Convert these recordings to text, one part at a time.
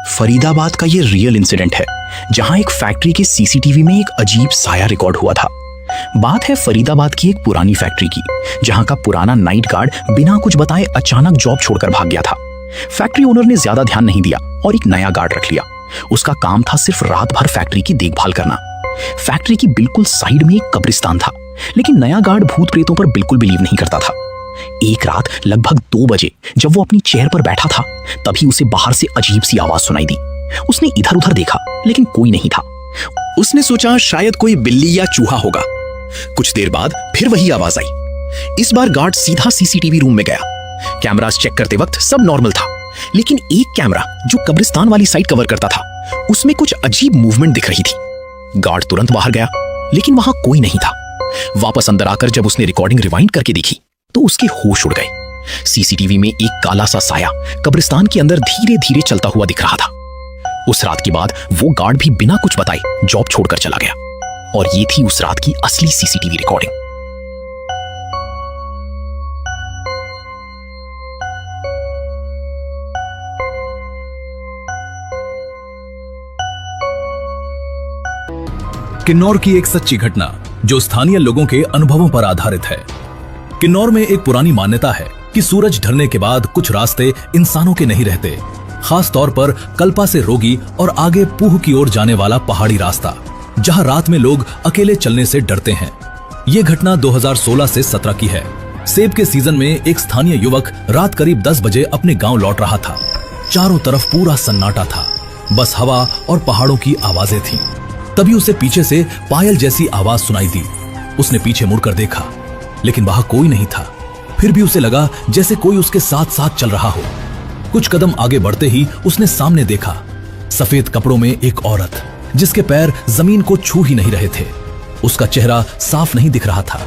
फरीदाबाद का ये real incident है, जहां एक फैक्ट्री के सीसीटीवी में एक अजीब साया रिकॉर्ड हुआ था। बात है फरीदाबाद की एक पुरानी फैक्ट्री की, जहां का पुराना नाइट गार्ड बिना कुछ बताए अचानक जॉब छोड़कर भाग गया था। फैक्ट्री ओनर ने ज्यादा ध्यान नहीं दिया और एक नया गार्ड रख लिया। उसका काम था सिर्फ रात भर फैक्ट्री की देखभाल करना। फैक्ट्री की बिल्कुल साइड में एक कब्रिस्तान था, लेकिन नया गार्ड भूत प्रेतों पर बिल्कुल बिलीव नहीं करता था। एक रात लगभग 2 बजे जब वो अपनी चेयर पर बैठा था, तभी उसे बाहर से अजीब सी आवाज सुनाई दी। उसने इधर उधर देखा, लेकिन कोई नहीं था। उसने सोचा शायद कोई बिल्ली या चूहा होगा। कुछ देर बाद फिर वही आवाज आई। इस बार गार्ड सीधा सीसीटीवी रूम में गया। कैमरास चेक करते वक्त सब नॉर्मल था, लेकिन एक कैमरा जो कब्रिस्तान वाली साइड कवर करता था, उसमें कुछ अजीब मूवमेंट दिख रही थी। गार्ड तुरंत बाहर गया, लेकिन वहां कोई नहीं था। वापस अंदर आकर जब उसने रिकॉर्डिंग रिवाइंड करके देखी, तो उसके होश उड़ गए। सीसीटीवी में एक काला सा साया कब्रिस्तान के अंदर धीरे धीरे चलता हुआ दिख रहा था। उस रात के बाद वो गार्ड भी बिना कुछ बताए जॉब छोड़कर चला गया, और ये थी उस रात की असली सीसीटीवी रिकॉर्डिंग। किन्नौर की एक सच्ची घटना जो स्थानीय लोगों के अनुभवों पर आधारित है। किन्नौर में एक पुरानी मान्यता है कि सूरज ढलने के बाद कुछ रास्ते इंसानों के नहीं रहते, खास तौर पर कल्पा से रोगी और आगे पूह की ओर जाने वाला पहाड़ी रास्ता, जहां रात में लोग अकेले चलने से डरते हैं। ये घटना 2016 से 17 की है। सेब के सीजन में एक स्थानीय युवक रात करीब 10 बजे अपने गांव लौट रहा था। चारों तरफ पूरा सन्नाटा था, बस हवा और पहाड़ों की आवाजें थीं। तभी उसे पीछे से पायल जैसी आवाज सुनाई दी। उसने पीछे मुड़कर देखा, लेकिन वहां कोई नहीं था। फिर भी उसे लगा जैसे कोई उसके साथ साथ चल रहा हो। कुछ कदम आगे बढ़ते ही उसने सामने देखा, सफेद कपड़ों में एक औरत, जिसके पैर जमीन को छू ही नहीं रहे थे। उसका चेहरा साफ नहीं दिख रहा था,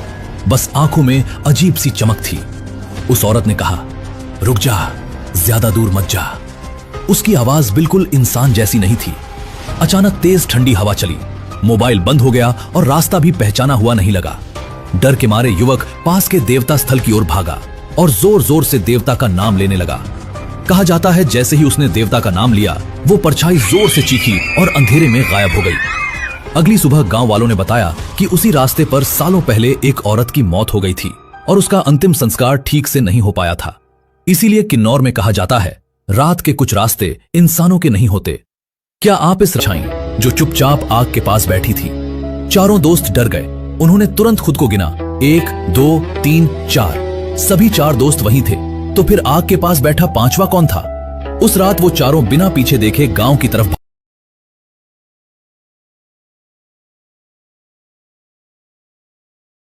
बस आंखों में अजीब सी चमक थी। उस औरत ने कहा, रुक जा, ज्यादा दूर मत जा। उसकी आवाज बिल्कुल इंसान जैसी नहीं थी। अचानक तेज ठंडी हवा चली, मोबाइल बंद हो गया और रास्ता भी पहचाना हुआ नहीं लगा। डर के मारे युवक पास के देवता स्थल की ओर भागा और जोर जोर से देवता का नाम लेने लगा। कहा जाता है जैसे ही उसने देवता का नाम लिया, वो परछाई जोर से चीखी और अंधेरे में गायब हो गई। अगली सुबह गांव वालों ने बताया कि उसी रास्ते पर सालों पहले एक औरत की मौत हो गई थी और उसका अंतिम संस्कार ठीक से नहीं हो पाया था। इसीलिए किन्नौर में कहा जाता है, रात के कुछ रास्ते इंसानों के नहीं होते। क्या आप इस परछाई जो चुपचाप आग के पास बैठी थी? चारों दोस्त डर गए। उन्होंने तुरंत खुद को गिना, 1 2 3 4। सभी 4 दोस्त वहीं थे। तो फिर आग के पास बैठा 5वां कौन था? उस रात वो चारों बिना पीछे देखे गांव की तरफ